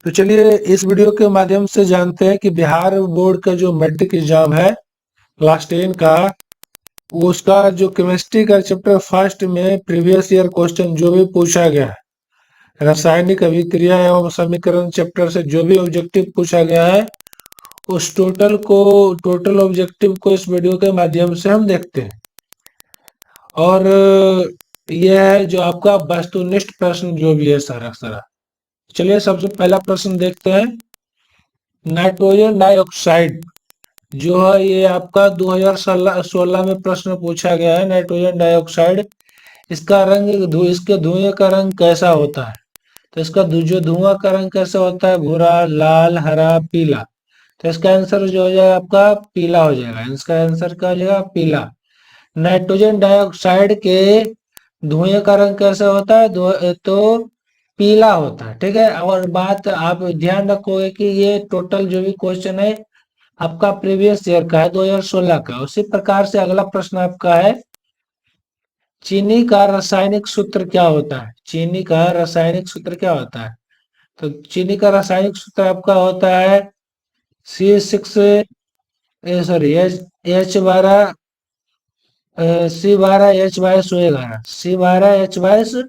तो चलिए इस वीडियो के माध्यम से जानते हैं कि बिहार बोर्ड का जो मैट्रिक एग्जाम है क्लास 10 का, उसका जो केमिस्ट्री का चैप्टर फर्स्ट में प्रीवियस ईयर क्वेश्चन जो भी पूछा गया है, रासायनिक अभिक्रिया एवं समीकरण चैप्टर से जो भी ऑब्जेक्टिव पूछा गया है, उस टोटल ऑब्जेक्टिव को इस वीडियो के माध्यम से हम देखते हैं। और यह है जो आपका वस्तुनिष्ठ प्रश्न जो भी है सारा सारा। चलिए सबसे पहला प्रश्न देखते हैं। नाइट्रोजन डाइऑक्साइड जो है ये आपका 2016 में प्रश्न पूछा गया है। नाइट्रोजन डाइऑक्साइड, इसका रंग इसके धुएं का रंग कैसा होता है? तो इसका जो धुआं का रंग कैसा होता है? भूरा, लाल, हरा, पीला। तो इसका आंसर जो हो जाएगा आपका पीला हो जाएगा। इसका आंसर क्या हो जाएगा? पीला। नाइट्रोजन डाइऑक्साइड के धुएं का रंग कैसा होता है? तो पीला होता है। ठीक है। और बात आप ध्यान रखोगे कि ये टोटल जो भी क्वेश्चन है आपका प्रीवियस ईयर का है, 2016 का। उसी प्रकार से अगला प्रश्न आपका है, चीनी का रासायनिक सूत्र क्या होता है? चीनी का रासायनिक सूत्र क्या होता है? तो चीनी का रासायनिक सूत्र आपका होता है C6 sorry H12 C12H22 C12H22।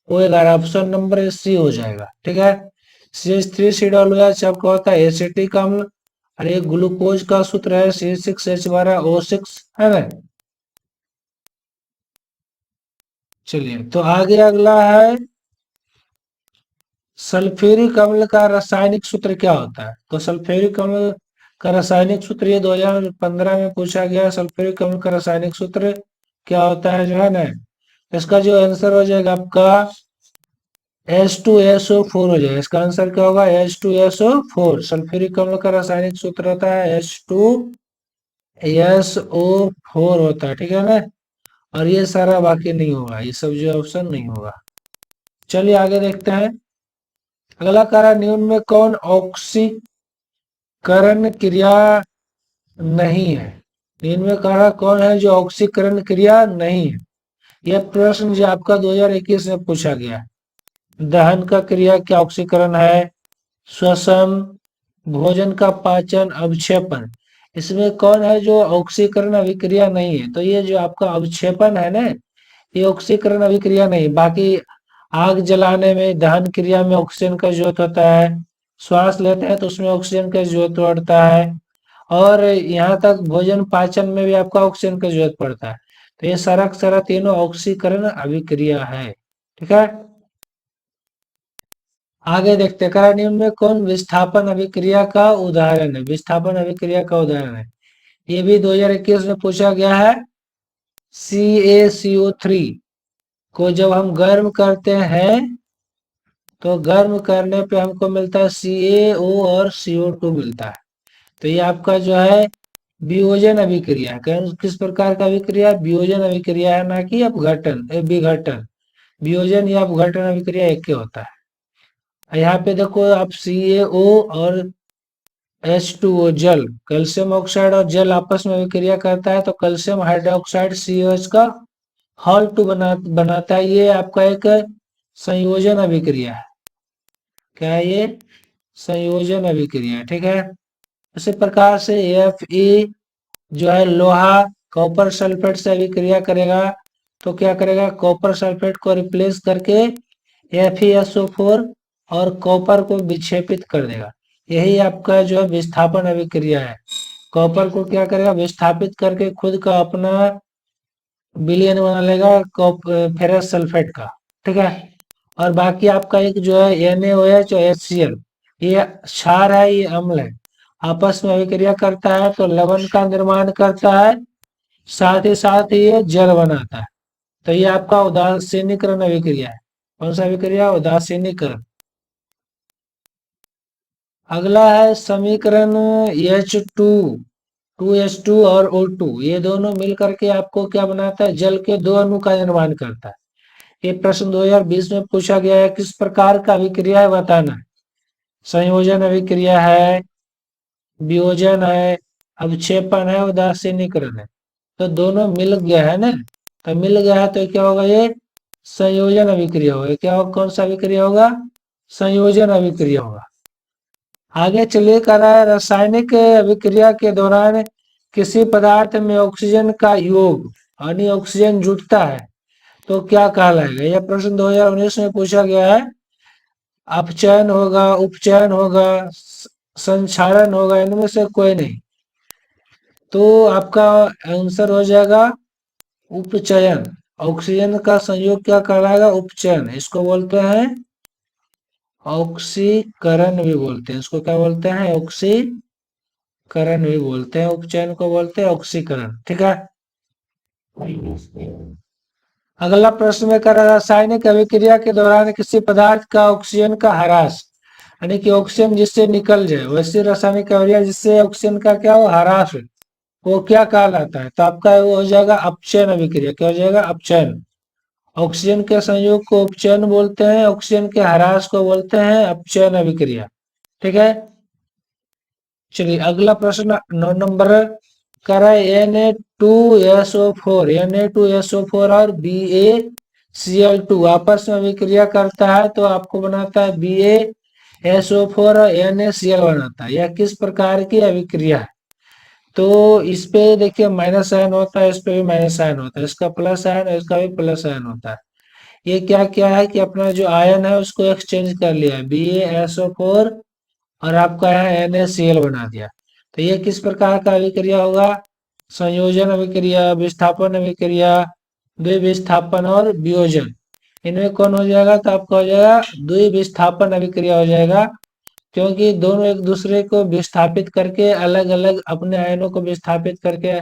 Option number C हो जाएगा। ठीक है। CH3COOH आपका होता है एसिटिक अम्ल, और ये ग्लूकोज का सूत्र है C6H12O6 है ना। चलिए तो आगे अगला है, सल्फ्यूरिक अम्ल का रासायनिक सूत्र क्या होता है? तो सल्फ्यूरिक अम्ल का रासायनिक सूत्र ये 2015 में पूछा गया। सल्फ्यूरिक अम्ल का रासायनिक सूत्र क्या होता है जो है ना, इसका जो आंसर हो जाएगा आपका H2SO4 हो जाएगा। इसका आंसर क्या होगा? H2SO4। सल्फ्यूरिक अम्ल का रासायनिक सूत्र होता है H2SO4 होता है। ठीक है ना। और ये सारा बाकी नहीं होगा, ये सब जो ऑप्शन नहीं होगा। चलिए आगे देखते हैं। अगला कारण निम्न में कौन ऑक्सीकरण क्रिया नहीं है? निम्न में कारण कौन है जो ऑक्सीकरण क्रिया नहीं है? यह प्रश्न जो आपका 2021 में पूछा गया है। दहन का क्रिया क्या ऑक्सीकरण है? श्वसन, भोजन का पाचन, अवक्षेपण। इसमें कौन है जो ऑक्सीकरण अभिक्रिया नहीं है? तो ये जो आपका अवक्षेपण है ना, ये ऑक्सीकरण अभिक्रिया नहीं। बाकी आग जलाने में, दहन क्रिया में ऑक्सीजन का जरूरत होता है। श्वास लेते हैं तो उसमें ऑक्सीजन का जरूरत पड़ता है। और यहाँ तक भोजन पाचन में भी आपका ऑक्सीजन का जरूरत पड़ता है। तो ये सारा सारा तीनों ऑक्सीकरण अभिक्रिया है। ठीक है। आगे देखते हैं, निम्न में कौन विस्थापन अभिक्रिया का उदाहरण है? विस्थापन अभिक्रिया का उदाहरण है, ये भी 2021 में पूछा गया है। CaCO3 को जब हम गर्म करते हैं तो गर्म करने पे हमको मिलता है CaO और CO2 मिलता है। तो ये आपका जो है वियोजन अभिक्रिया है। किस प्रकार का अभिक्रिया? वियोजन अभिक्रिया है, ना कि अपघटन विघटन। वियोजन या अपघटन अभिक्रिया एक ही होता है। यहाँ पे देखो आप CaO और H2O जल, कैल्शियम ऑक्साइड और जल आपस में अभिक्रिया करता है तो कैल्शियम हाइड्रोक्साइड COH का हॉल बनाता है। ये आपका एक संयोजन अभिक्रिया है। क्या है ये? संयोजन अभिक्रिया। ठीक है। इसी प्रकार से Fe जो है लोहा कॉपर सल्फेट से अभिक्रिया करेगा तो क्या करेगा? कॉपर सल्फेट को रिप्लेस करके FeSO4 और कॉपर को विक्षेपित कर देगा। यही आपका जो है विस्थापन अभिक्रिया है। कॉपर को क्या करेगा? विस्थापित करके खुद का अपना विलयन बना लेगा फेरस सल्फेट का। ठीक है। और बाकी आपका एक जो है NaOH और HCl, ये क्षार है, ये अम्ल है, आपस में अभिक्रिया करता है तो लवण का निर्माण करता है, साथ ही ये जल बनाता है। तो ये आपका उदासीनीकरण अभिक्रिया है। कौन सा अभिक्रिया? उदासीनीकरण। अगला है समीकरण H2 और O2, ये दोनों मिलकर के आपको क्या बनाता है? जल के दो अणु का निर्माण करता है। ये प्रश्न 2020 में पूछा गया है। किस प्रकार का अभिक्रिया है बताना है। संयोजन अभिक्रिया है, वियोजन है, अवक्षेपण है, उदासीनीकरण है। तो दोनों मिल गया है ना, तो मिल गया है तो क्या होगा? ये संयोजन अभिक्रिया होगा। क्या होगा? कौन सा अभिक्रिया होगा? संयोजन अभिक्रिया होगा। आगे चलिए, कह रहा है रासायनिक अभिक्रिया के दौरान किसी पदार्थ में ऑक्सीजन का योग यानी ऑक्सीजन जुटता है तो क्या कहलाएगा। यह प्रश्न 2019 में पूछा गया है। अपचयन होगा, उपचयन होगा, संक्षारण होगा, इनमें से कोई नहीं। तो आपका आंसर हो जाएगा उपचयन। ऑक्सीजन का संयोग क्या कहलाएगा, उपचयन। इसको बोलते हैं ऑक्सीकरण भी बोलते हैं। इसको क्या बोलते हैं, ऑक्सीकरण भी बोलते हैं। उपचयन को बोलते हैं ऑक्सीकरण। ठीक है। अगला प्रश्न में कर रासायनिक अभिक्रिया के दौरान किसी पदार्थ का ऑक्सीजन का ह्रास यानी कि ऑक्सीजन जिससे निकल जाए, वैसी रासायनिक अभिक्रिया जिससे ऑक्सीजन का क्या हो, ह्रास हो, वो क्या कहलाता है। तो आपका वो हो जाएगा अपचयन अभिक्रिया। क्या हो जाएगा, अपचयन। ऑक्सीजन के संयोग को उपचयन बोलते हैं, ऑक्सीजन के ह्रास को बोलते हैं अपचयन अभिक्रिया। ठीक है। चलिए अगला प्रश्न 9 नंबर कर रहा है Na2SO4, Na2SO4 और BaCl2 आपस में अभिक्रिया करता है तो आपको बनाता है BaSO4 और NaCl बनाता है। यह किस प्रकार की अभिक्रिया है। तो इस पे देखिए माइनस आयन होता है, इस पे भी माइनस आयन होता है, इसका प्लस आयन और इसका भी प्लस आयन होता है। ये क्या क्या है कि अपना जो आयन है उसको एक्सचेंज कर लिया है, BaSO4 और आपका यहाँ NaCl बना दिया। तो ये किस प्रकार का अभिक्रिया होगा, संयोजन अभिक्रिया, विस्थापन अभिक्रिया, द्विविस्थापन और वियोजन। इनमें कौन हो जाएगा, तो आपका हो जाएगा द्विविस्थापन अभिक्रिया हो जाएगा, क्योंकि दोनों एक दूसरे को विस्थापित करके अलग अलग अपने आयनों को विस्थापित करके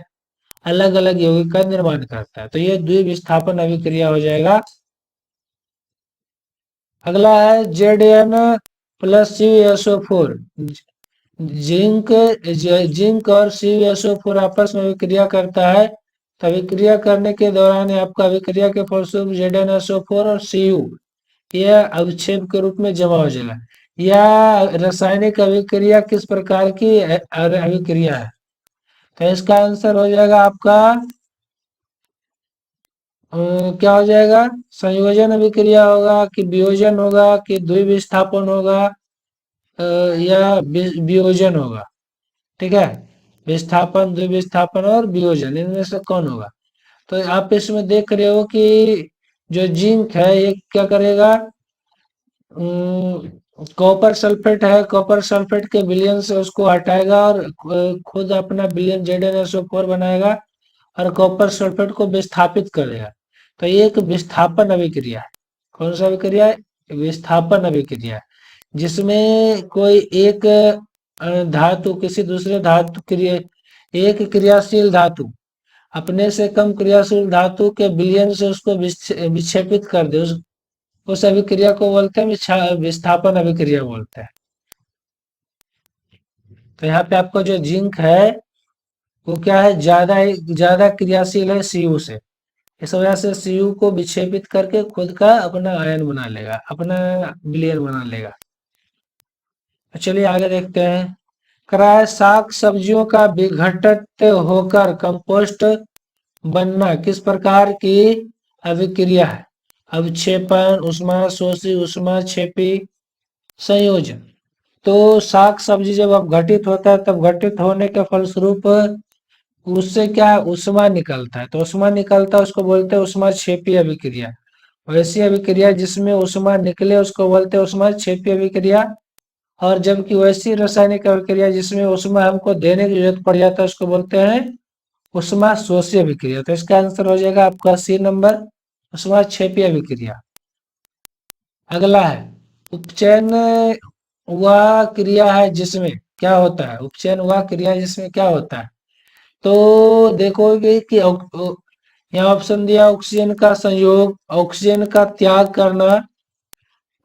अलग अलग यौगिक का निर्माण करता है। तो ये द्विविस्थापन अभिक्रिया हो जाएगा। अगला है Zn plus CuSO4। Zinc zinc और CuSO4 आपस में अभिक्रिया करता है। तो अभिक्रिया करने के दौरान आपका अभिक्रिया के फलस्वरूप ZnSO4 और Cu यह अवक्षेप के रूप में जमा हो जाएगा। यह रासायनिक अभिक्रिया किस प्रकार की अभिक्रिया है। तो इसका आंसर हो जाएगा आपका क्या हो जाएगा, संयोजन अभिक्रिया होगा कि वियोजन होगा कि द्विविस्थापन होगा या वियोजन होगा। ठीक है। विस्थापन, द्विविस्थापन और वियोजन, इनमें से कौन होगा। तो आप इसमें देख रहे हो कि जो जिंक है ये क्या करेगा, कॉपर सल्फेट है, कॉपर सल्फेट के विलयन से उसको हटाएगा और खुद अपना विलयन ZnSO4 बनाएगा और कॉपर सल्फेट को विस्थापित करेगा। तो ये एक विस्थापन अभिक्रिया है। कौन सा अभिक्रिया है, विस्थापन अभिक्रिया है, जिसमें कोई एक धातु किसी दूसरे धातु क्रिया, एक क्रियाशील धातु अपने से कम क्रियाशील धातु के विलयन से उसको विक्षेपित कर दे, उस अभिक्रिया को बोलते हैं विस्थापन अभिक्रिया बोलते हैं। तो यहाँ पे आपको जो जिंक है वो क्या है, ज्यादा क्रियाशील है Cu से। इस वजह से Cu को विक्षेपित करके खुद का अपना आयन बना लेगा, अपना विलयन बना लेगा। तो चलिए आगे देखते हैं। कराए साग सब्जियों का विघटित होकर कंपोस्ट बनना किस प्रकार की अभिक्रिया है। अवक्षेपन, उष्मा शोषी, उष्मा क्षेपी, संयोजन। तो साग सब्जी जब अपघटित होता है तब घटित होने के फलस्वरूप उससे क्या उष्मा निकलता है। तो उष्मा निकलता है उसको बोलते हैं उष्मा क्षेपी अभिक्रिया। वैसी अभिक्रिया जिसमें उष्मा निकले उसको बोलते हैं उष्मा क्षेपी अभिक्रिया। और जबकि वैसी रासायनिक अभिक्रिया जिसमें उष्मा हमको देने की जरूरत पड़ जाता है उसको बोलते हैं उष्मा शोषी अभिक्रिया। तो इसका आंसर हो जाएगा आपका C नंबर, उष्मा क्षेपी अभिक्रिया। अगला है उपचयन, वह क्रिया है जिसमें क्या होता है, उपचयन वह क्रिया जिसमें क्या होता है। तो देखोगे कि यहाँ ऑप्शन दिया ऑक्सीजन का संयोग, ऑक्सीजन का त्याग करना,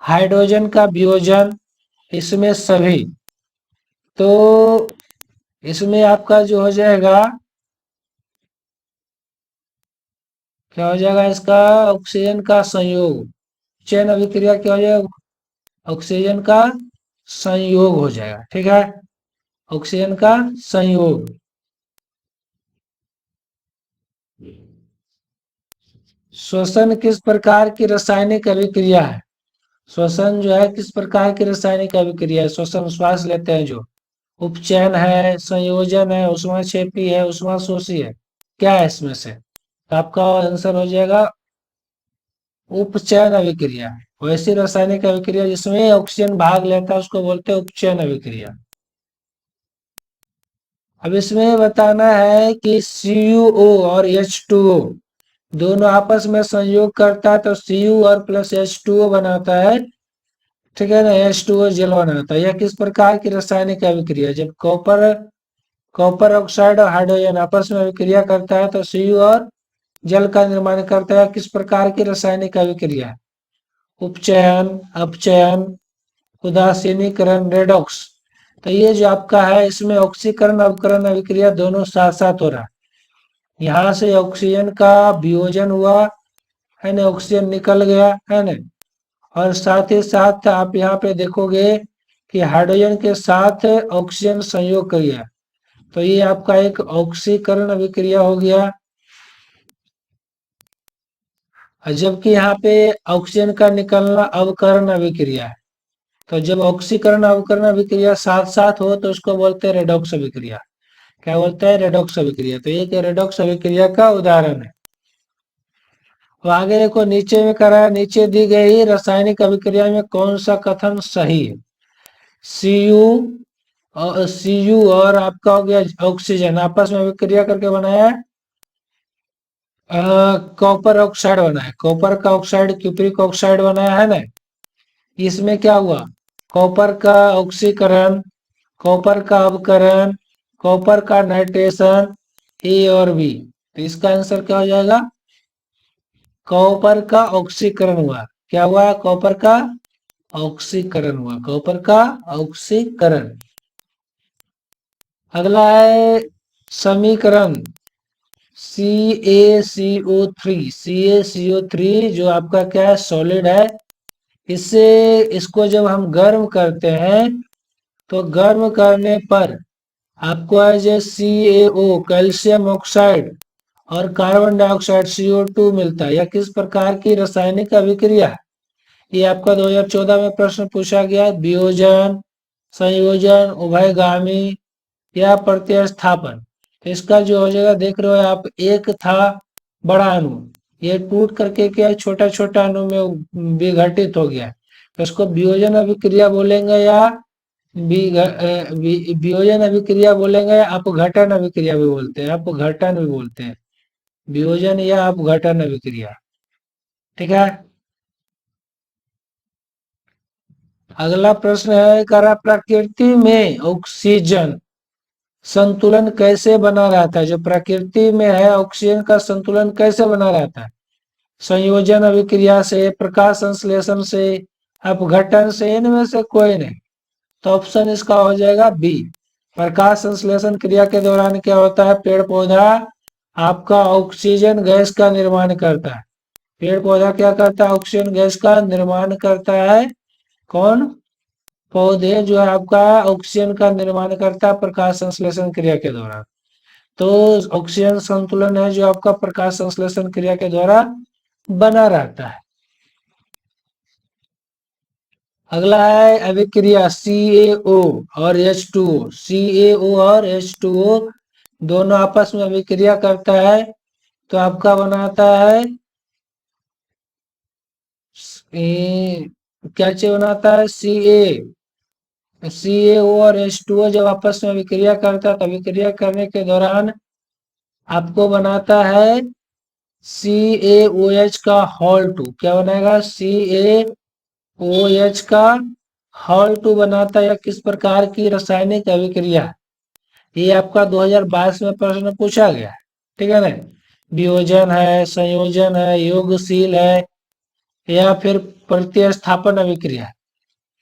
हाइड्रोजन का वियोजन, इसमें सभी। तो इसमें आपका जो हो जाएगा, क्या हो जाएगा इसका, ऑक्सीजन का संयोग। चयन अभिक्रिया क्या हो जाएगा, ऑक्सीजन का संयोग हो जाएगा। ठीक है, ऑक्सीजन का संयोग। श्वसन किस प्रकार की रासायनिक अभिक्रिया है। श्वसन जो है किस प्रकार की रासायनिक अभिक्रिया है? श्वसन श्वास लेते हैं जो, उपचयन है, संयोजन है, ऊष्माक्षेपी है, ऊष्माशोषी है, क्या है इसमें से? तो आपका आंसर हो जाएगा उपचयन अभिक्रिया। वैसी रासायनिक अभिक्रिया जिसमें ऑक्सीजन भाग लेता है उसको बोलते हैं उपचयन अभिक्रिया। अब इसमें बताना है कि CuO और H2O दोनों आपस में संयोग करता है तो Cu और प्लस H2O बनाता है, ठीक है ना, H2O जल बनाता है। यह किस प्रकार की रासायनिक अभिक्रिया? जब कॉपर ऑक्साइड और हाइड्रोजन आपस में अभिक्रिया करता है तो Cu और जल का निर्माण करता है। किस प्रकार की रासायनिक अभिक्रिया? उपचयन, अपचयन, उदासीनीकरण, रेडॉक्स। तो ये जो आपका है इसमें ऑक्सीकरण अवकरण अभिक्रिया दोनों साथ साथ हो रहा है। यहाँ से ऑक्सीजन का वियोजन हुआ है ना, ऑक्सीजन निकल गया है ना, और साथ ही साथ आप यहाँ पे देखोगे कि हाइड्रोजन के साथ ऑक्सीजन संयोग कर गया, तो ये आपका एक ऑक्सीकरण अभिक्रिया हो गया। जबकि यहाँ पे ऑक्सीजन का निकलना अवकरण अभिक्रिया है। तो जब ऑक्सीकरण अवकरण अभिक्रिया साथ साथ हो तो उसको बोलते हैं रेडॉक्स अभिक्रिया। क्या बोलते हैं? रेडॉक्स अभिक्रिया। तो एक रेडॉक्स अभिक्रिया का उदाहरण है। तो आगे देखो नीचे में करा है, नीचे दी गई रासायनिक अभिक्रिया में कौन सा कथन सही है? Cu और आपका हो गया ऑक्सीजन आपस में अभिक्रिया करके बनाया है कॉपर ऑक्साइड बना है, कॉपर का ऑक्साइड क्यूप्रिक ऑक्साइड बनाया है ना। इसमें क्या हुआ? कॉपर का ऑक्सीकरण, कॉपर का अवकरण, कॉपर का नाइट्रेशन, ए और बी। तो इसका आंसर क्या हो जाएगा? कॉपर का ऑक्सीकरण हुआ। क्या हुआ? कॉपर का ऑक्सीकरण हुआ, कॉपर का ऑक्सीकरण। अगला है समीकरण CaCO3 जो आपका क्या है? सॉलिड है। इससे इसको जब हम गर्म करते हैं तो गर्म करने पर आपको है जो CaO कैल्शियम ऑक्साइड और कार्बन डाइऑक्साइड CO2 मिलता है। यह किस प्रकार की रासायनिक अभिक्रिया है? ये आपका 2014 में प्रश्न पूछा गया। वियोजन, संयोजन, उभयगामी या प्रतिस्थापन। तो इसका जो हो जाएगा देख रहे हो आप, एक था बड़ा अणु, ये टूट करके क्या छोटा छोटा अणु में विघटित हो गया, तो इसको वियोजन अभिक्रिया बोलेंगे या वियोजन अभिक्रिया बोलेंगे या अपघटन अभिक्रिया भी बोलते हैं, अपघटन भी बोलते हैं, वियोजन या अपघटन अभिक्रिया। ठीक है। अगला प्रश्न है करा प्रकृति में ऑक्सीजन संतुलन कैसे बना रहता है? जो प्रकृति में है ऑक्सीजन का संतुलन कैसे बना रहता है? संयोजन अभिक्रिया से, प्रकाश संश्लेषण से, अपघटन से, इनमें से कोई नहीं। तो ऑप्शन इसका हो जाएगा बी। प्रकाश संश्लेषण क्रिया के दौरान क्या होता है? पेड़ पौधा आपका ऑक्सीजन गैस का निर्माण करता है। पेड़ पौधा क्या करता है? ऑक्सीजन गैस का निर्माण करता है। कौन? पौधे जो है आपका ऑक्सीजन का निर्माण करता है प्रकाश संश्लेषण क्रिया के दौरान। तो ऑक्सीजन संतुलन है जो आपका प्रकाश संश्लेषण क्रिया के द्वारा बना रहता है। अगला है अभिक्रिया CaO और H2O। CaO और H2O दोनों आपस में अभिक्रिया करता है तो आपका बनाता है क्या चीज बनाता है? CaO और H2O जब आपस में अभिक्रिया करता है तो अभिक्रिया करने के दौरान आपको बनाता है CaOH का हॉल 2। क्या बनाएगा? CaOH का हॉल 2 बनाता है। या किस प्रकार की रासायनिक अभिक्रिया? ये आपका 2022 में प्रश्न पूछा गया है। ठीक है ना। वियोजन है, संयोजन है, योगशील है या फिर प्रतिस्थापन अभिक्रिया।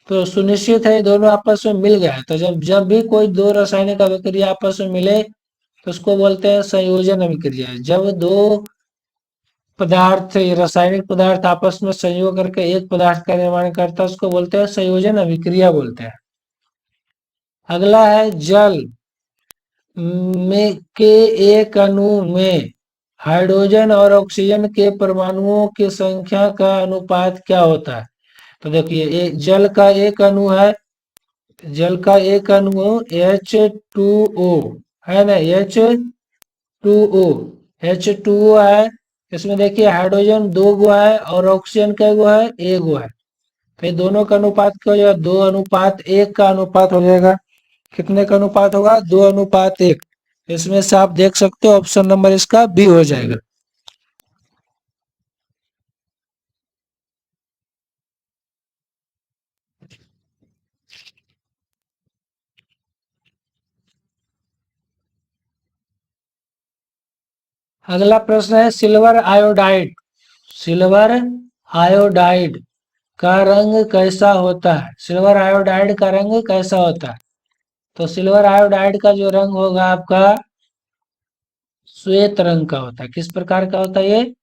तो सुनिश्चित है दोनों आपस में मिल गया है। तो जब जब भी कोई दो रासायनिक अभिक्रिया आपस में मिले तो उसको बोलते हैं संयोजन अभिक्रिया। जब दो पदार्थ, रासायनिक पदार्थ आपस में संयोग करके एक पदार्थ का निर्माण करता है उसको बोलते हैं संयोजन अभिक्रिया बोलते हैं। अगला है जल में के एक अणु में हाइड्रोजन और ऑक्सीजन के परमाणुओं की संख्या का अनुपात क्या होता है? तो देखिए जल का एक अणु है, जल का एक अणु H2O है ना, H2O, H2O है। इसमें देखिए हाइड्रोजन 2 गो है और ऑक्सीजन कै गो है, 1 गो है। तो ये दोनों का अनुपात क्या हो जाएगा, 2:1 का अनुपात हो जाएगा। कितने का अनुपात होगा, 2:1। इसमें से आप देख सकते हो ऑप्शन नंबर इसका बी हो जाएगा। अगला प्रश्न है सिल्वर आयोडाइड, सिल्वर आयोडाइड का रंग कैसा होता है, सिल्वर आयोडाइड का रंग कैसा होता है। तो सिल्वर आयोडाइड का जो रंग होगा आपका श्वेत रंग का होता है। किस प्रकार का होता है ये,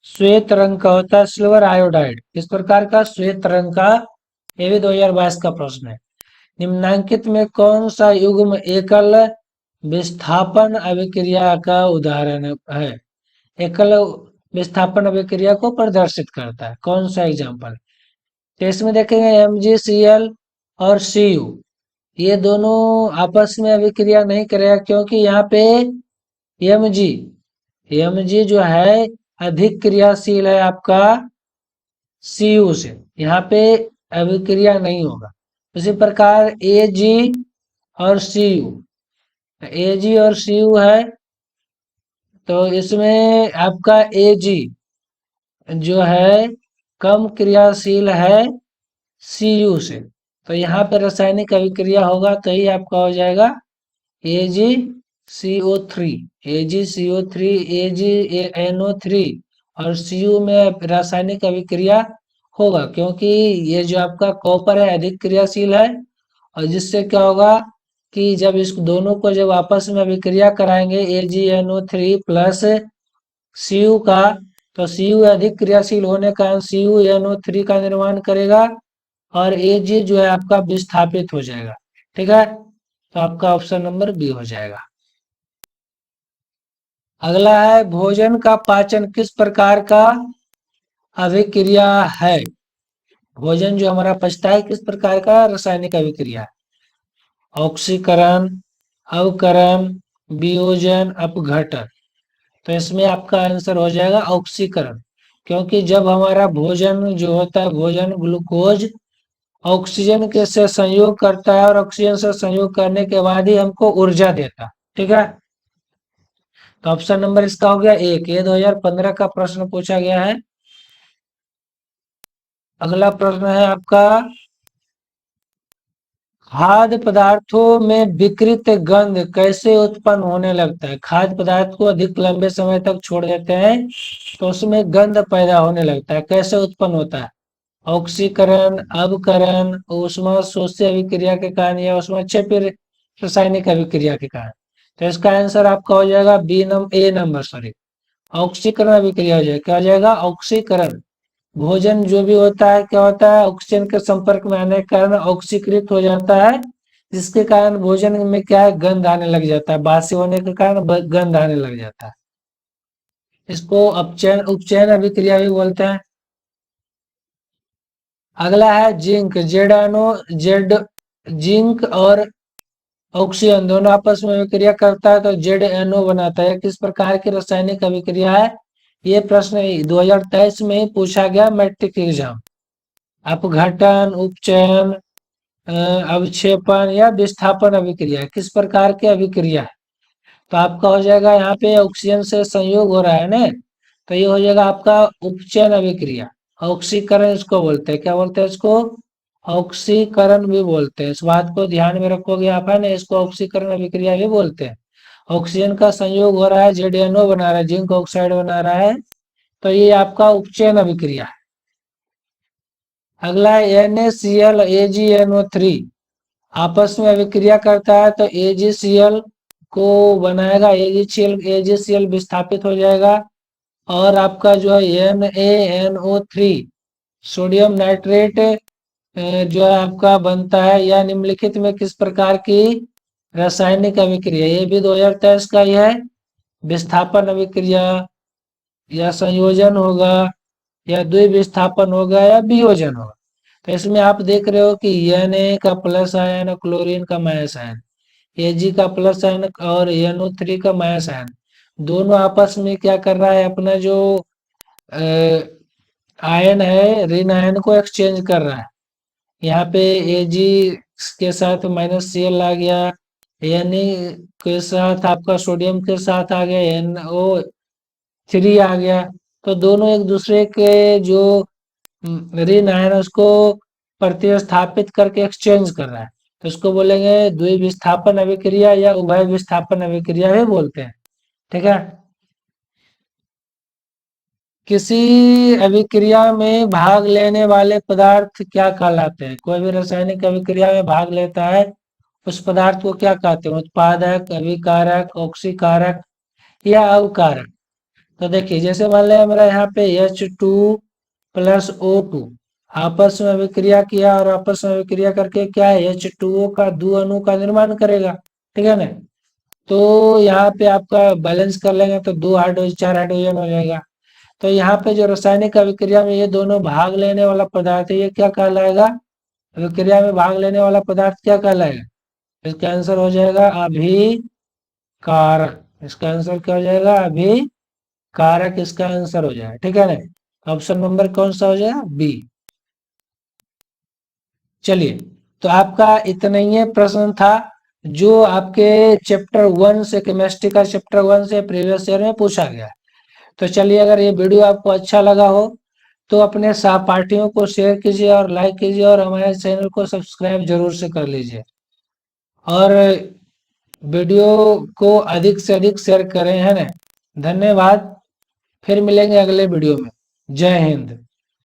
श्वेत रंग का होता है सिल्वर आयोडाइड। किस प्रकार का, श्वेत रंग का। ये भी 2022 का प्रश्न है। निम्नांकित में कौन सा युग्म एकल विस्थापन अभिक्रिया का उदाहरण है, एकल विस्थापन अभिक्रिया को प्रदर्शित करता है, कौन सा एग्जाम्पल। तो इसमें देखेंगे MgCl और Cu, ये दोनों आपस में अभिक्रिया नहीं करेगा, क्योंकि यहाँ पे Mg जो है अधिक क्रियाशील है आपका Cu से, यहाँ पे अभिक्रिया नहीं होगा। इसी प्रकार Ag और Cu, Ag और Cu है, तो इसमें आपका Ag जो है कम क्रियाशील है Cu से, तो यहाँ पे रासायनिक अभिक्रिया होगा, तो ही आपका हो जाएगा AgCO3, AgCO3, AgNO3 और Cu में रासायनिक अभिक्रिया होगा, क्योंकि ये जो आपका कॉपर है अधिक क्रियाशील है। और जिससे क्या होगा कि जब इस दोनों को जब आपस में अभिक्रिया कराएंगे AgNO3 प्लस Cu का, तो Cu अधिक क्रियाशील होने का कारण CuNO3 का निर्माण करेगा और Ag जो है आपका विस्थापित हो जाएगा। ठीक है, तो आपका ऑप्शन नंबर बी हो जाएगा। अगला है भोजन का पाचन किस प्रकार का अभिक्रिया है, भोजन जो हमारा पचता है किस प्रकार का रासायनिक अभिक्रिया है। ऑक्सीकरण, अवकरण, वियोजन, अपघटन। तो इसमें आपका आंसर हो जाएगा ऑक्सीकरण, क्योंकि जब हमारा भोजन जो होता है, भोजन ग्लूकोज ऑक्सीजन के से संयोग करता है और ऑक्सीजन से संयोग करने के बाद ही हमको ऊर्जा देता है। ठीक है, तो ऑप्शन नंबर इसका हो गया 1, ये 2015 का प्रश्न पूछा गया है। अगला प्रश्न है आपका खाद्य पदार्थों में विकृत गंध कैसे उत्पन्न होने लगता है, खाद्य पदार्थ को अधिक लंबे समय तक छोड़ देते हैं तो उसमें गंध पैदा होने लगता है, कैसे उत्पन्न होता है। ऑक्सीकरण, अवकरण, ऊष्मा शोष्य अभिक्रिया के कारण या ऊष्मा क्षेपी रासायनिक अभिक्रिया के कारण। तो इसका आंसर आपका हो जाएगा ए नंबर, सॉरी, ऑक्सीकरण अभिक्रिया हो जाएगा। क्या हो जाएगा, ऑक्सीकरण। भोजन जो भी होता है क्या होता है, ऑक्सीजन के संपर्क में आने के कारण ऑक्सीकृत हो जाता है, जिसके कारण भोजन में क्या है, गंध आने लग जाता है, बासी होने के कारण गंध आने लग जाता है। इसको अपचयन उपचयन अभिक्रिया भी बोलते हैं। अगला है जिंक, जेड जिंक और ऑक्सीजन दोनों आपस में अभिक्रिया करता है तो ZNO बनाता है। किस प्रकार की रासायनिक अभिक्रिया है, ये प्रश्न 2023 में ही पूछा गया मैट्रिक एग्जाम। अपघटन, उपचयन, अवक्षेपण या विस्थापन अभिक्रिया, किस प्रकार की अभिक्रिया है। तो आपका हो जाएगा यहाँ पे ऑक्सीजन से संयोग हो रहा है ना, तो ये हो जाएगा आपका उपचयन अभिक्रिया। ऑक्सीकरण इसको बोलते हैं, क्या बोलते हैं इसको, ऑक्सीकरण भी बोलते हैं। इस बात को ध्यान में रखोगे आप, है ना, इसको ऑक्सीकरण अभिक्रिया भी बोलते हैं। ऑक्सीजन का संयोग हो रहा है, ZNO बना रहा है, जिंक ऑक्साइड बना रहा है, तो ये आपका उपचयन अभिक्रिया है। अगला है NaCl AgNO3 आपस में अभिक्रिया करता है तो AgCl को बनाएगा, AgCl विस्थापित हो जाएगा और आपका जो है NaNO3 सोडियम नाइट्रेट जो है आपका बनता है। या निम्नलिखित में किस प्रकार की रासायनिक अभिक्रिया, ये भी 2023 का ही है, विस्थापन अभिक्रिया या संयोजन होगा या द्विविस्थापन होगा या वियोजन होगा। तो इसमें आप देख रहे हो कि Na का प्लस आयन और क्लोरीन का माइनस आयन, Ag का प्लस आयन और NO3 का माइनस आयन, दोनों आपस में क्या कर रहा है, अपना जो आयन है ऋण आयन को एक्सचेंज कर रहा है। यहाँ पे Ag के साथ -Cl आ गया, Na के साथ आपका सोडियम के साथ आ गया NO3 आ गया। तो दोनों एक दूसरे के जो ऋण आयन है उसको प्रतिस्थापित करके एक्सचेंज कर रहा है, तो इसको बोलेंगे द्विविस्थापन अभिक्रिया या उभय विस्थापन अभिक्रिया भी बोलते हैं। ठीक है। किसी अभिक्रिया में भाग लेने वाले पदार्थ क्या कहलाते हैं? कोई भी रासायनिक अभिक्रिया में भाग लेता है उस पदार्थ को क्या कहते हैं? उत्पादक, अभिकारक, ऑक्सीकारक या अवकारक। तो देखिए, जैसे मान लिया मेरा यहाँ पे H2 प्लस O2 आपस में अभिक्रिया किया, और आपस में अभिक्रिया करके क्या है, H2O का 2 अणु का निर्माण करेगा। ठीक है ना। तो यहाँ पे आपका बैलेंस कर लेंगे तो 2 हाइड्रोजन 4 हाइड्रोजन हो जाएगा। तो यहाँ पे जो रासायनिक अभिक्रिया में ये दोनों भाग लेने वाला पदार्थ है, ये क्या कहलाएगा? अभिक्रिया में भाग लेने वाला पदार्थ क्या कहलाएगा? इसका आंसर हो जाएगा अभिकारक। इसका आंसर क्या हो जाएगा? अभिकारक इसका आंसर हो जाएगा। ठीक है ना। ऑप्शन नंबर कौन सा हो जाएगा? बी। चलिए, तो आपका इतना ही प्रश्न था जो आपके चैप्टर 1 से, केमिस्ट्री का चैप्टर 1 से प्रीवियस ईयर में पूछा गया। तो चलिए, अगर ये वीडियो आपको अच्छा लगा हो तो अपने सहपाठियों को शेयर कीजिए और लाइक कीजिए, और हमारे चैनल को सब्सक्राइब जरूर से कर लीजिए, और वीडियो को अधिक से अधिक शेयर करें, है ना। धन्यवाद। फिर मिलेंगे अगले वीडियो में। जय हिंद।